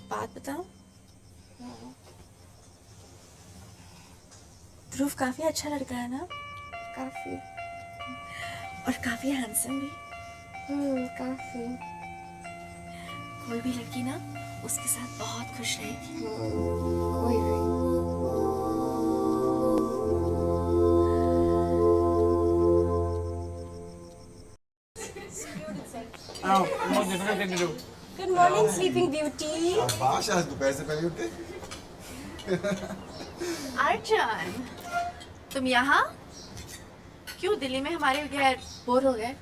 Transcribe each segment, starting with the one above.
बात बताऊं? ध्रुव काफी अच्छा लड़का है ना? काफी। और काफी हैंडसम भी। काफी। कोई भी लड़की ना उसके साथ बहुत खुश रहेगी। कोई भी। Oh, most difficult thing to do. Good morning, Sleeping Beauty. शाबाश, आज दोपहर से पहले उठे। अर्जुन, तुम यहाँ? क्यों दिल्ली में हमारे बगैर बोर हो गए?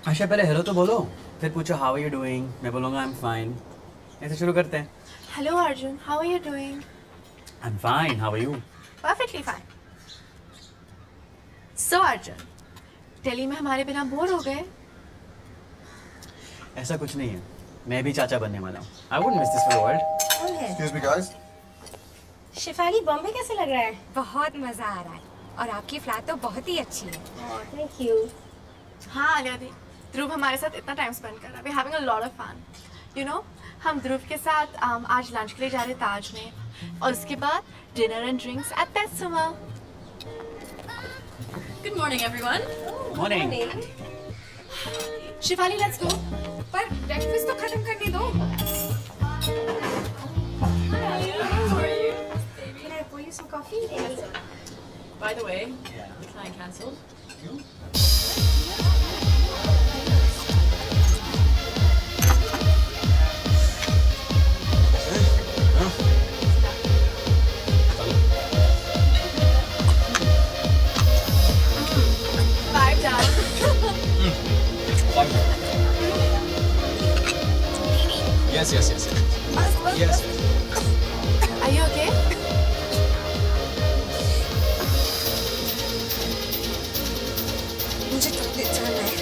आशा पहले हेलो तो बोलो, फिर पूछो हाउ आर यू डूइंग, मैं बोलूँगा आई एम फाइन। ऐसे शुरू करते हैं। Hello Arjun, how are you doing? I am fine, how are you? Perfectly fine. So Arjun, Delhi में हमारे बिना बोर हो गए? ऐसा कुछ नहीं है, मैं भी चाचा बनने वाला हूँ। I wouldn't miss this for the world. कौन है? Excuse me guys. Shifali, Bombay कैसे लग रहा है? बहुत मजा आ रहा है और आपकी फ्लैट तो बहुत ही अच्छी है। Thank you. हाँ आलिया दी, ध्रुव हमारे साथ इतना टाइम स्पेंड कर रहा है। We having a lot of fun. You know, हम ध्रुव के साथ आज लंच के लिए जा रहे हैं ताज में, और उसके बाद डिनर एंड ड्रिंक्स एट पेट्समा। Good morning everyone. Morning. Shifali, let's go. पर ब्रेकफास्ट तो खत्म करने दो। Can I pour you some coffee? By the way, the client cancelled. Bye, Dad. Yes, yes, yes. Yes. Are you okay? मुझे toilet जाना है।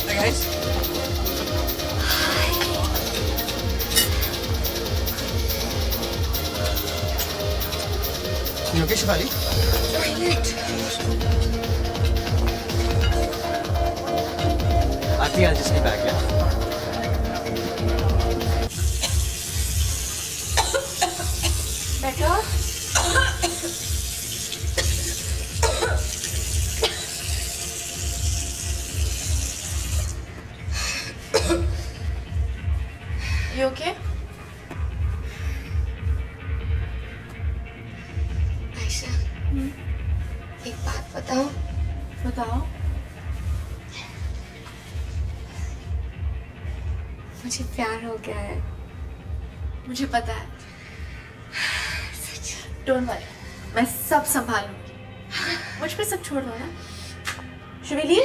Hey guys. You okay, Shivali? आती है जिसकी बैग है। Better? You okay? आयशा, एक बात बताओ। बताओ। मुझे प्यार हो गया है। मुझे पता है। डोंट वरी, मैं सब संभाल लूंगी। मुझ पे सब छोड़ दो ना। शिवेली,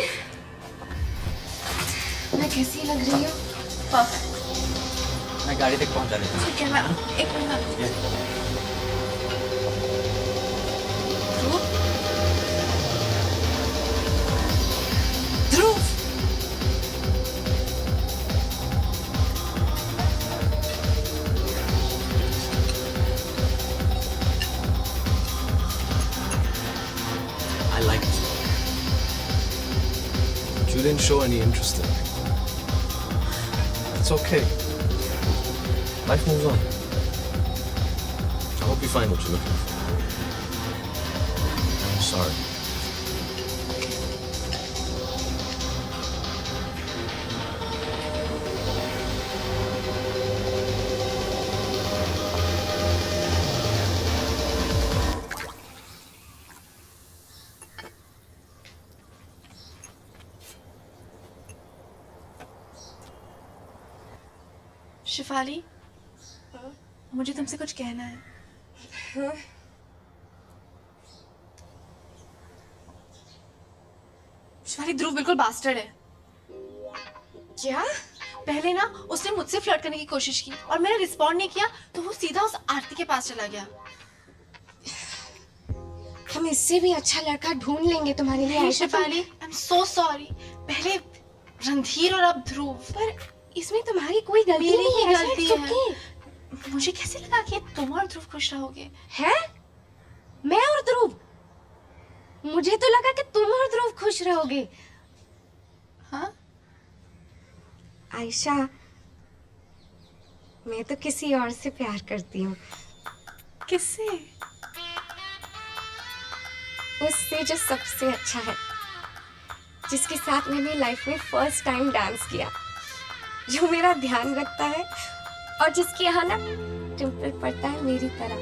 मैं कैसी लग रही हूँ? परफेक्ट। मैं गाड़ी तक पहुँचा देता हूँ। ठीक है, मैं एक minute. Yes. Dhruv? Dhruv? I like it. But you didn't show any interest in me. It's okay. Life moves on. I hope you find what you're looking for. I'm sorry. Shifali, मुझे तुमसे कुछ कहना है। शिफाली, ध्रुव बिल्कुल बास्टर्ड है। क्या? पहले ना उसने मुझसे फ्लर्ट करने की कोशिश की और मैंने रिस्पॉन्ड नहीं किया तो वो सीधा उस आरती के पास चला गया। हम इससे भी अच्छा लड़का ढूंढ लेंगे तुम्हारे लिए नहीं Ayesha. Shifali, I am so sorry. पहले रणधीर और अब ध्रुव। पर इसमें तुम्हारी कोई गलती मेरी नहीं ही है। गलती it's है। okay। मुझे कैसे लगा कि तुम और ध्रुव खुश रहोगे? है? मैं और ध्रुव? मुझे तो लगा कि तुम और ध्रुव खुश रहोगे। हाँ? आयशा, मैं तो किसी और से प्यार करती हूँ। किससे? उससे जो सबसे अच्छा है, जिसके साथ मैंने लाइफ में फर्स्ट टाइम डांस किया, जो मेरा ध्यान रखता है और जिसके यहाँ ना टिम्पल पड़ता है मेरी तरह।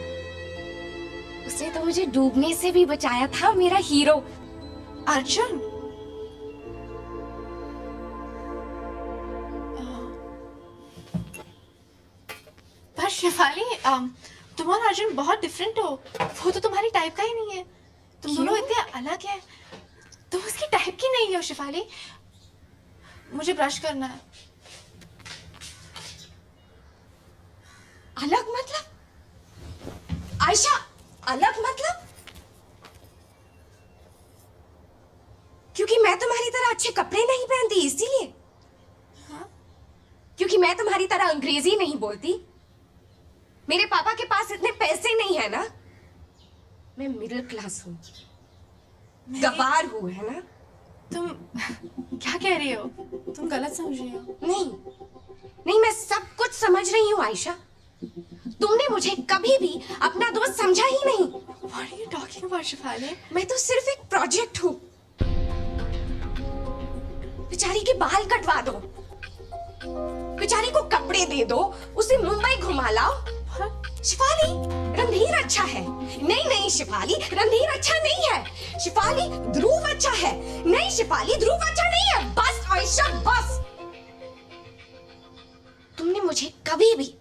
उसने तो मुझे डूबने से भी बचाया था, मेरा हीरो। अर्जुन? पर शिफाली, तुम और अर्जुन बहुत डिफरेंट हो। वो तो तुम्हारी टाइप का ही नहीं है। तुम दोनों इतने अलग हैं। तुम उसकी टाइप की नहीं हो शिफाली। मुझे ब्रश करना है। अलग मतलब? आयशा, अलग मतलब? क्योंकि मैं तुम्हारी तरह अच्छे कपड़े नहीं पहनती इसीलिए? हाँ? क्योंकि मैं तुम्हारी तरह अंग्रेजी नहीं बोलती? मेरे पापा के पास इतने पैसे नहीं है ना? मैं मिडिल क्लास हूँ, गवार हूँ, है ना? तुम क्या कह रही हो? तुम गलत समझ रही हो। नहीं, नहीं, मैं सब कुछ समझ रही हूँ आयशा। तुमने मुझे कभी भी अपना दोस्त समझा ही नहीं। What are you talking about, Shifali? मैं तो सिर्फ एक प्रोजेक्ट हूँ। बेचारी के बाल कटवा दो, बेचारी को कपड़े दे दो, उसे मुंबई घुमा लाओ। शिफाली, रणधीर अच्छा है। नहीं नहीं शिफाली, रणधीर अच्छा नहीं है। शिफाली, ध्रुव अच्छा है। नहीं शिफाली, ध्रुव अच्छा नहीं है। बस आयशा, बस। तुमने मुझे कभी भी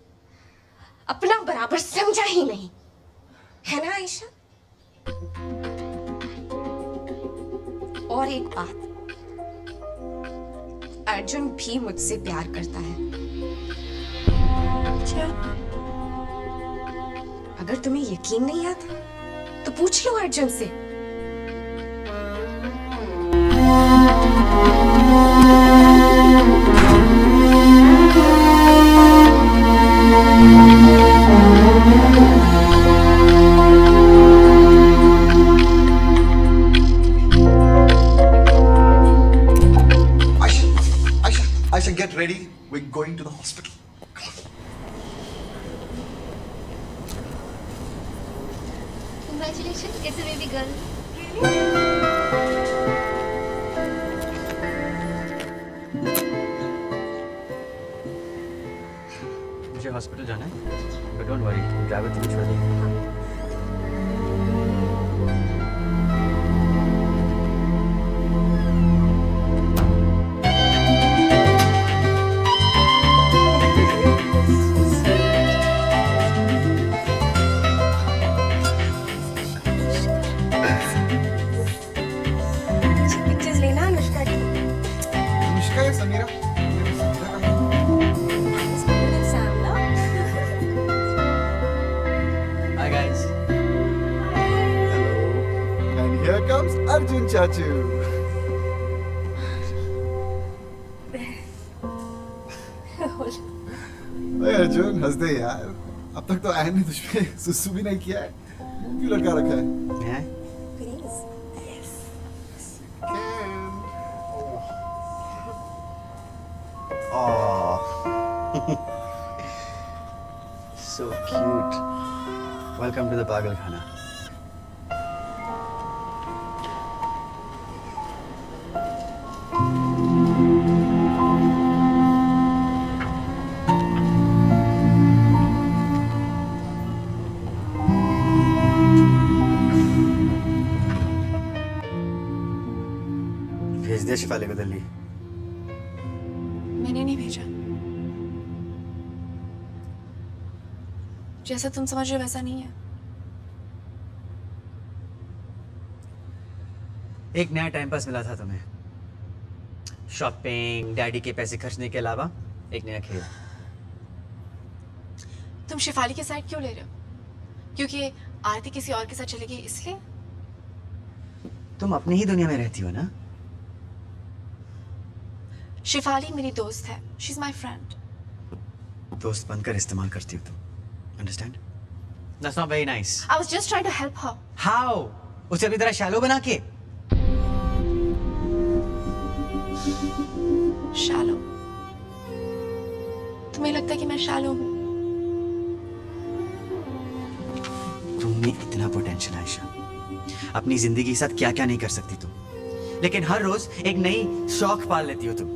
अपना बराबर समझा ही नहीं, है ना आयशा? और एक बात, अर्जुन भी मुझसे प्यार करता है। अगर तुम्हें यकीन नहीं आता तो पूछ लो अर्जुन से। Aisha, get ready. We're going to the hospital. Congratulations, it's a baby girl. मुझे हॉस्पिटल जाना है, बट डोंट वरी, ड्राइवर तुम्हें छोड़ देगा। पिक्चर्स लेना अनुष्का की। अनुष्का या Samira? Hi guys. And here comes Arjun Chachu. अरे अर्जुन, हंस दे यार। अब तक तो आयन ने तुझ पे सुसु भी नहीं किया है। मुंह क्यों लटका रखा है? May I? So cute. Welcome to the Pagal Khana. भेज दिया शिफाली को दिल्ली। मैंने नहीं भेजा। जैसा तुम समझ रहे हो वैसा नहीं है। एक नया टाइम पास मिला था तुम्हें, शॉपिंग, डैडी के पैसे खर्चने के अलावा एक नया खेल। तुम शिफाली के साइड क्यों ले रहे हो? क्योंकि आरती किसी और के साथ चली गई इसलिए? तुम अपनी ही दुनिया में रहती हो ना। शिफाली मेरी दोस्त है। She is my friend. दोस्त बनकर इस्तेमाल करती हो तुम। Understand? That's not very nice. I was just trying to help her. How? उसे अपनी तरह शैलो बना के? Shallow. तुम्हें लगता है कि मैं shallow हूँ? तुम में इतना पोटेंशियल आयशा, अपनी जिंदगी के साथ क्या क्या नहीं कर सकती तुम, लेकिन हर रोज एक नई शौक पाल लेती हो तुम।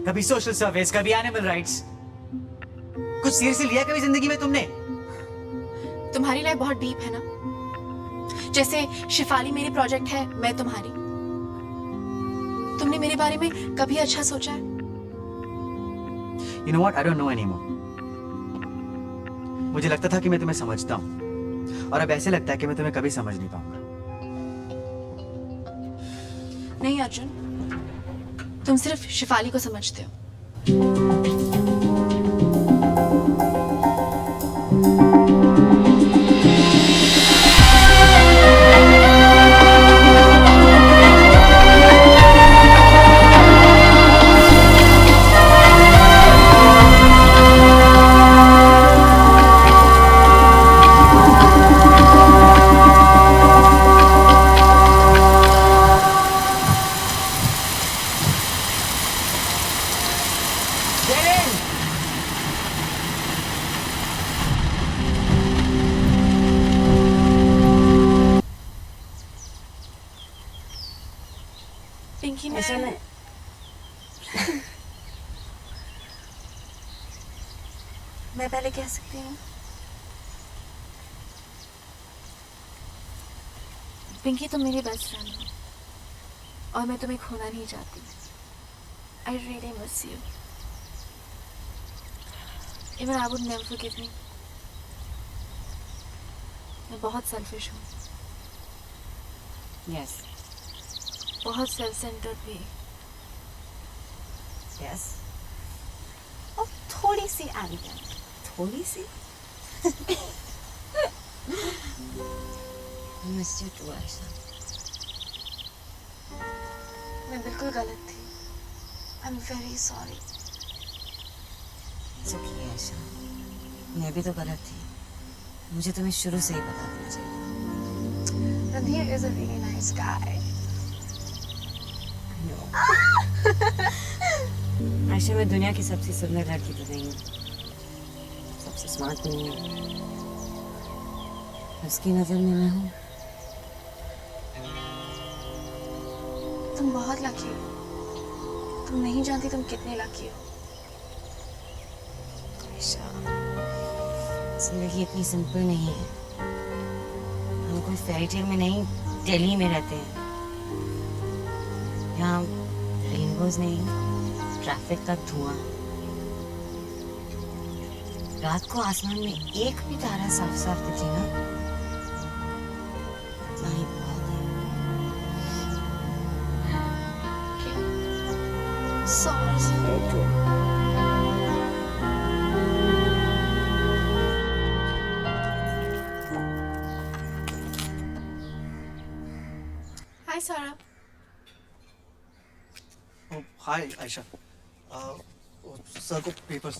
कभी सोशल सर्विस, कभी एनिमल राइट्स। कुछ सीरियसली लिया कभी जिंदगी में तुमने? तुम्हारी लाइफ बहुत डीप है ना, जैसे शिफाली मेरी प्रोजेक्ट है, मैं तुम्हारी। तुमने मेरे बारे में कभी अच्छा सोचा है? You know what? I don't know anymore. मुझे लगता था कि मैं तुम्हें समझता हूँ, और अब ऐसे लगता है कि मैं तुम्हें कभी समझ नहीं पाऊंगा। नहीं अर्जुन, तुम सिर्फ शिफाली को समझते हो। पिंकी, मैं पहले कह सकती हूँ? पिंकी, तुम मेरी बेस्ट फ्रेंड हो और मैं तुम्हें खोना नहीं चाहती। I really miss you. Even I would never forgive me. मैं बहुत सेल्फिश हूँ। यस बहुत सेल्फ सेंटर्ड भी, यस और थोड़ी सी एरोगेंट। थोड़ी सी मिस यू टू आयशा। मैं बिल्कुल गलत थी। I am very sorry. सुखी आयशा, मैं भी तो गलत थी। मुझे तुम्हें शुरू से ही बता देना चाहिए। Randhir is a really nice guy. Ayesha, मैं दुनिया की सबसे सुंदर लड़की तो नहीं हूँ, सबसे स्मार्ट नहीं हूँ। उसकी नजर में मैं हूँ। तुम बहुत लकी हो। तुम नहीं जानती तुम कितने लकी हो। आयशा, जिंदगी इतनी सिंपल नहीं है। हम कोई फेरी टेल में नहीं, दिल्ली में रहते हैं। यहाँ रेनबोज नहीं, ट्रैफिक का धुआं। रात को आसमान में एक भी तारा साफ साफ दिखे ना, इतना ही बहुत है। हाय सारा। Oh, hi, Aisha. Sir को papers.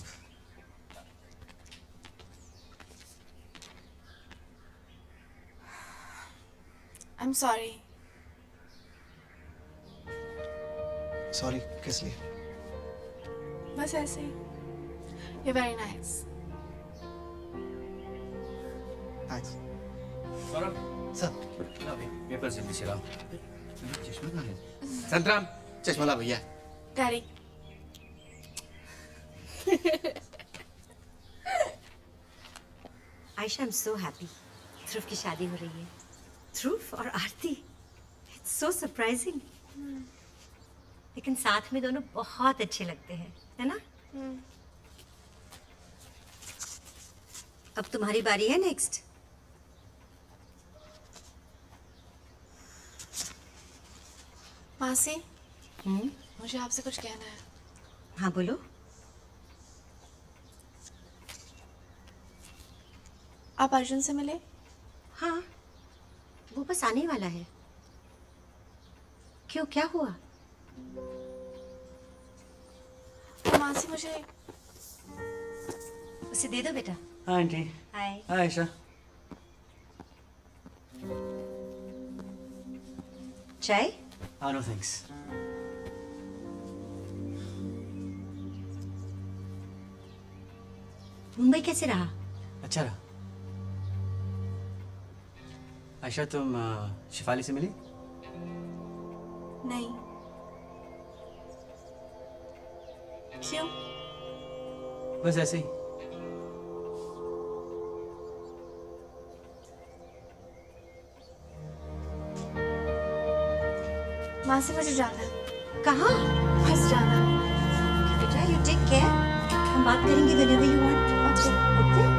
I'm sorry. Sorry, किस लिए? बस ऐसे ही। You're very nice. Thanks. Saurabh. Sir. ला भाई, papers जल्दी से लाओ। चश्मा कहाँ है? संतराम, चश्मा ला भैया। Daddy. Ayesha, I am so happy. Dhruv की शादी हो रही है। ध्रुव और आरती, इट्स सो सरप्राइजिंग। लेकिन साथ में दोनों बहुत अच्छे लगते हैं, है ना? अब तुम्हारी बारी है नेक्स्ट। मासी, मुझे आपसे कुछ कहना है। हाँ बोलो। आप अर्जुन से मिले? हाँ, वो बस आने वाला है। क्यों, क्या हुआ? तो मासी, मुझे इसे दे दो बेटा। हाँ आंटी। हाय। हाय आयशा। चाय? हाँ नो थैंक्स। मुंबई कैसे रहा? अच्छा रहा। आयशा तुम शिफाली से मिली? नहीं। क्यों? बस ऐसे ही। माँ से मुझे जाना है। कहाँ? बस जाना है। बेटा यू टेक केयर, हम बात करेंगे whenever you want. Okay?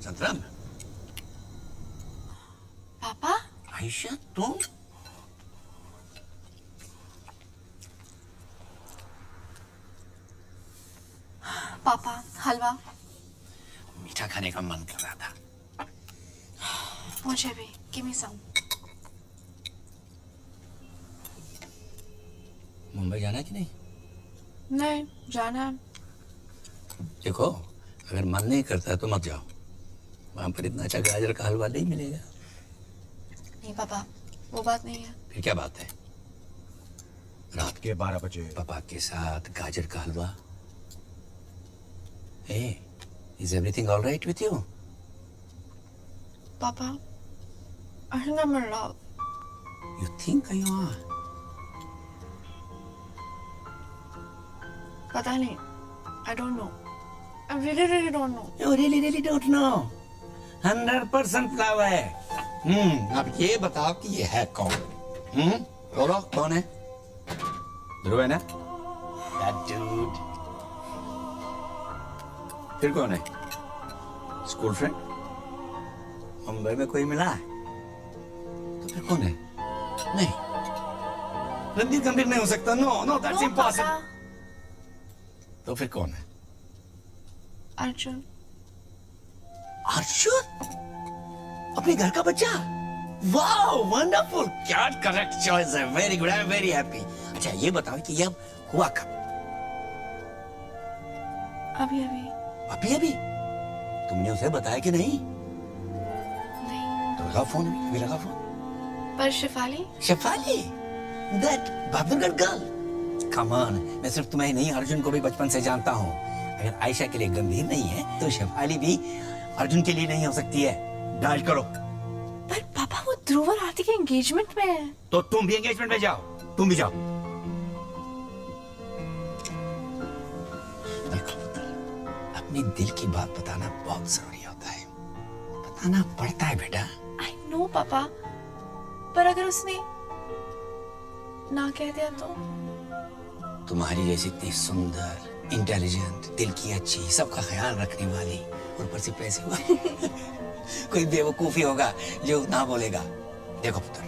Santram. पापा? आयशा तुम? पापा हलवा। मीठा खाने का मन कर रहा था। मुझे भी। गिव मी सम। मुंबई जाना है कि नहीं? नहीं जाना है। देखो अगर मन नहीं करता तो मत जाओ, वहां पर इतना अच्छा गाजर का हलवा नहीं मिलेगा। नहीं पापा वो बात नहीं है। फिर क्या बात है? रात के 12 बजे पापा के साथ गाजर का halwa. Hey, is everything all right with you? पापा I think I'm in love. You think you are? पता नहीं। I don't know. I really don't know. You really don't know. 100% flower है। अब ये बताओ कि ये है कौन? बोलो कौन है? ध्रुव है ना? That dude. फिर कौन है? School friend? मुंबई में कोई मिला है? तो फिर कौन है? नहीं, रणधीर गंभीर नहीं हो सकता। No that's impossible. तो फिर कौन है? अर्जुन। अर्जुन? अपने घर का बच्चा? वाओ वंडरफुल, क्या करेक्ट चॉइस है। Very good, I am very happy. अच्छा ये बताओ कि ये अब हुआ कब? अभी अभी। अभी अभी? तुमने उसे बताया कि नहीं? नहीं। तो लगा फोन, अभी लगा फोन। पर Shifali? Shefali, that Bahadurgarh girl. Come on, मैं सिर्फ तुम्हें नहीं अर्जुन को भी बचपन से जानता हूँ। अगर आयशा के लिए गंभीर नहीं है तो शेफाली भी अर्जुन के लिए नहीं हो सकती है। डाइट करो। पर पापा वो ध्रुव और आरती के एंगेजमेंट में है। तो तुम भी एंगेजमेंट में जाओ, तुम भी जाओ। देखो पुत्र, अपने दिल की बात बताना बहुत जरूरी होता है। बताना पड़ता है बेटा। I know पापा, पर अगर उसने ना कह दिया तो? तुम्हारी जैसी इतनी सुंदर, इंटेलिजेंट, दिल की अच्छी, सबका ख्याल रखने वाली, और ऊपर से पैसे वाली कोई बेवकूफी होगा जो ना बोलेगा। देखो पुत्र,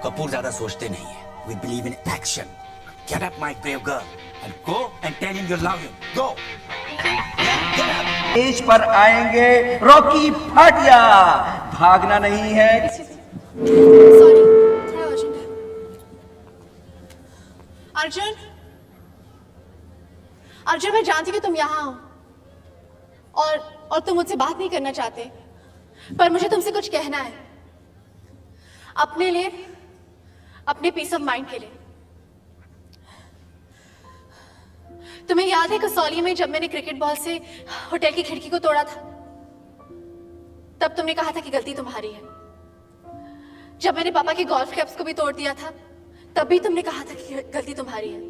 कपूर ज्यादा सोचते नहीं है। We believe in action. Get up, my brave girl, and go and tell him you love him. Go. Get up. Stage पर आएंगे रॉकी भाटिया। भागना नहीं है। सॉरी, थोड़ा अर्जेंट है। अर्जुन, अर्जुन मैं जानती हूँ कि तुम यहाँ हो और तुम मुझसे बात नहीं करना चाहते, पर मुझे तुमसे कुछ कहना है। अपने लिए, अपने पीस ऑफ माइंड के लिए। तुम्हें याद है कसौली में जब मैंने क्रिकेट बॉल से होटल की खिड़की को तोड़ा था? तब तुमने कहा था कि गलती तुम्हारी है। जब मैंने पापा के गोल्फ क्लब्स को भी तोड़ दिया था, तब भी तुमने कहा था कि गलती तुम्हारी है।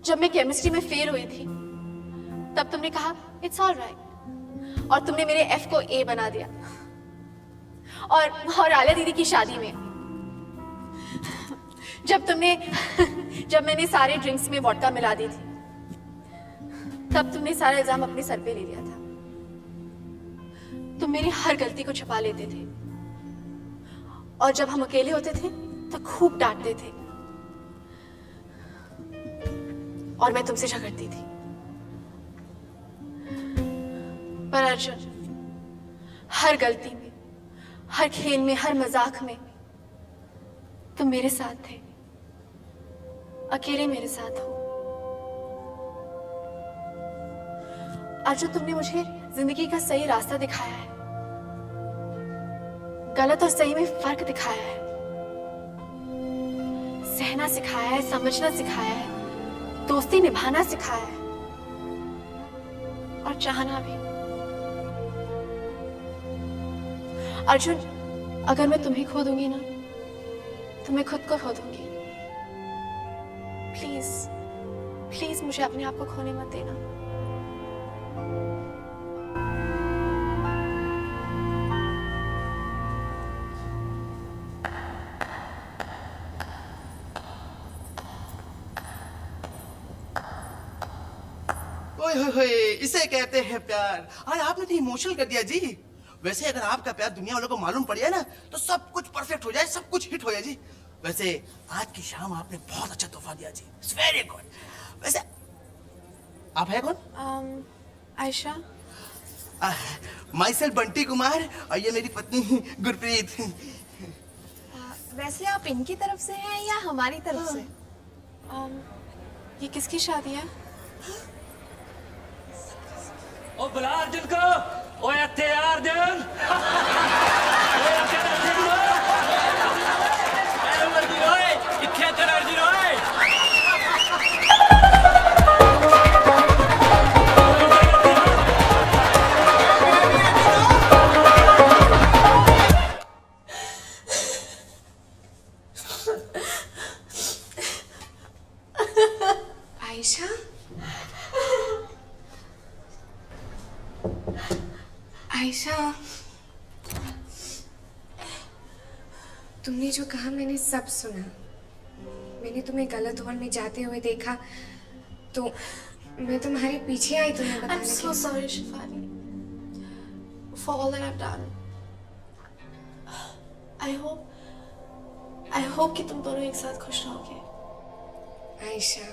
जब मैं केमिस्ट्री में फेल हुई थी, तब तुमने कहा इट्स ऑल राइट, और तुमने मेरे एफ को ए बना दिया। और आलिया दीदी की शादी में जब मैंने सारे ड्रिंक्स में वोडका मिला दी थी, तब तुमने सारा इल्जाम अपने सर पे ले लिया था। तुम मेरी हर गलती को छुपा लेते थे, और जब हम अकेले होते थे तो खूब डांटते थे और मैं तुमसे झगड़ती थी। पर अर्जुन, हर गलती में, हर खेल में, हर मजाक में तुम मेरे साथ थे, अकेले मेरे साथ हो। अर्जुन, तुमने मुझे जिंदगी का सही रास्ता दिखाया है, गलत और सही में फर्क दिखाया है, सहना सिखाया है, समझना सिखाया है, दोस्ती निभाना सिखाया है और चाहना भी। अर्जुन, अगर मैं तुम्हें खो दूंगी ना तो मैं खुद को खो दूंगी। प्लीज प्लीज मुझे अपने आप को खोने मत देना। ओए होए होए, इसे कहते हैं प्यार। आज आपने तो इमोशनल कर दिया जी। वैसे अगर आपका प्यार दुनिया वालों को मालूम पड़ जाए ना तो सब कुछ परफेक्ट हो जाए, सब कुछ हिट हो जाए जी। वैसे आज की शाम आपने बहुत अच्छा तोहफा दिया जी, इट्स वेरी गुड। वैसे आप है कौन? आयशा। माई सेल्फ बंटी कुमार और ये मेरी पत्नी गुरप्रीत। वैसे आप इनकी तरफ से हैं या हमारी तरफ से? ये किसकी शादी है? ओ बुला अर्जुन को। ओए अत्ते अर्जुन। ओए अत्ते अर्जुन। ओए इत्थे अत्ते अर्जुन ओए। आयशा, आयशा, तुमने जो कहा मैंने सब सुना। मैंने तुम्हें गलत हॉल में जाते हुए देखा तो मैं तुम्हारे पीछे आई तुम्हें I'm बताने so sorry, Shefali, for all that I've done. I hope कि तुम दोनों एक साथ खुश रहोगे। आयशा,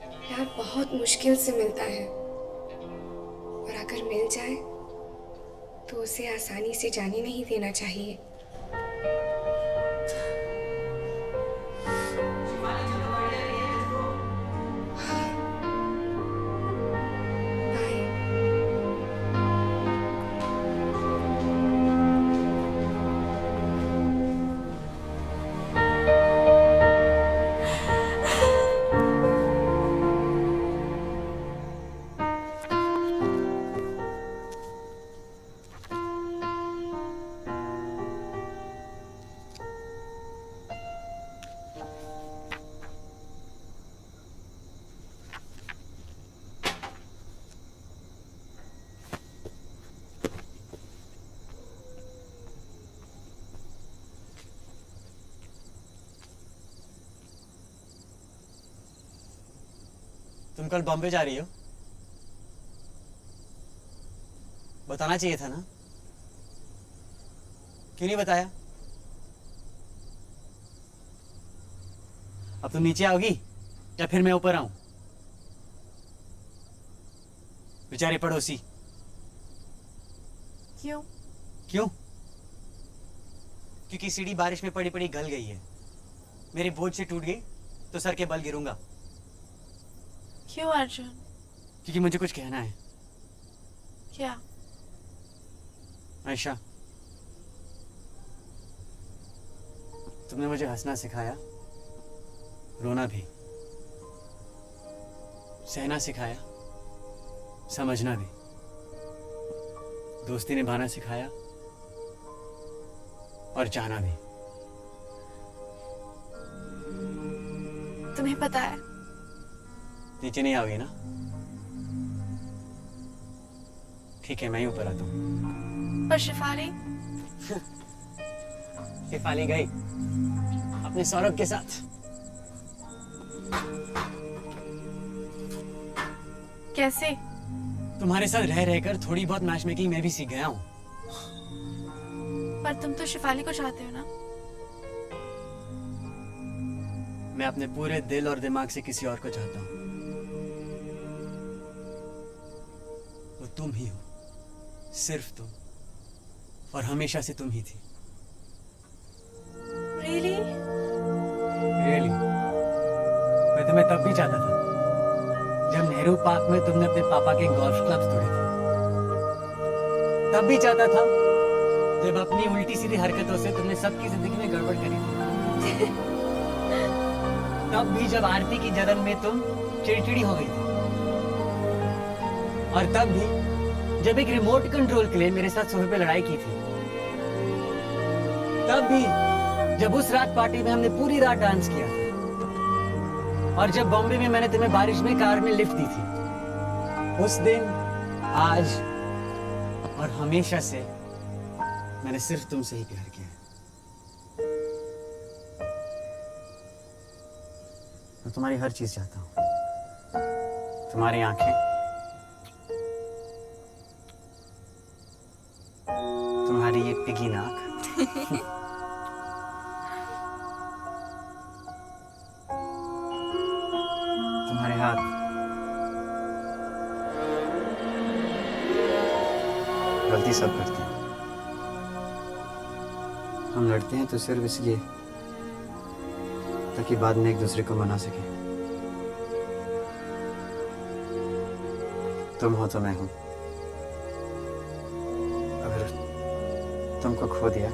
प्यार बहुत मुश्किल से मिलता है और अगर मिल जाए तो उसे आसानी से जाने नहीं देना चाहिए। बाय। तुम कल बॉम्बे जा रही हो? बताना चाहिए था ना, क्यों नहीं बताया? अब तुम नीचे आओगी या फिर मैं ऊपर आऊं? बेचारे पड़ोसी। क्यों? क्यों? क्योंकि सीढ़ी बारिश में पड़ी पड़ी गल गई है। मेरी बोझ से टूट गई तो सर के बल गिरूंगा। क्यों अर्जुन? क्योंकि मुझे कुछ कहना है। क्या? आयशा, तुमने मुझे हंसना सिखाया, रोना भी, सहना सिखाया, समझना भी, दोस्ती निभाना सिखाया और चाहना भी। तुम्हें पता है नीचे नहीं आओगी ना? ठीक है, मैं ही ऊपर आता हूँ। पर शिफाली? शिफाली गई अपने सौरभ के साथ। कैसे? तुम्हारे साथ रह रहकर थोड़ी बहुत मैच मेकिंग मैं भी सीख गया हूँ। पर तुम तो शिफाली को चाहते हो ना? मैं अपने पूरे दिल और दिमाग से किसी और को चाहता हूँ। वो तुम ही हो, सिर्फ तुम, और हमेशा से तुम ही थी। Really? Really? मैं तुम्हें तब भी चाहता था जब नेहरू पार्क में तुमने अपने पापा के गोल्फ क्लब तोड़े थे। तब भी चाहता था जब अपनी उल्टी सीधी हरकतों से तुमने सबकी जिंदगी में गड़बड़ करी थी। तब भी जब आरती की जलन में तुम चिड़चिड़ी हो गई थी। और तब भी जब एक रिमोट कंट्रोल के लिए मेरे साथ सोफे पे लड़ाई की थी। तब भी जब उस रात पार्टी में हमने पूरी रात डांस किया था। और जब बॉम्बे में मैंने तुम्हें बारिश में कार में लिफ्ट दी थी। उस दिन, आज और हमेशा से मैंने सिर्फ तुमसे ही प्यार किया है। मैं तुम्हारी हर चीज चाहता हूँ। तुम्हारी आंखें, तुम्हारी ये पिगी नाक, तुम्हारे हाथ, गलती सब करते हैं। हम लड़ते हैं तो सिर्फ इसलिए ताकि बाद में एक दूसरे को मना सके। तुम हो तो मैं हूं। अगर तुमको खो दिया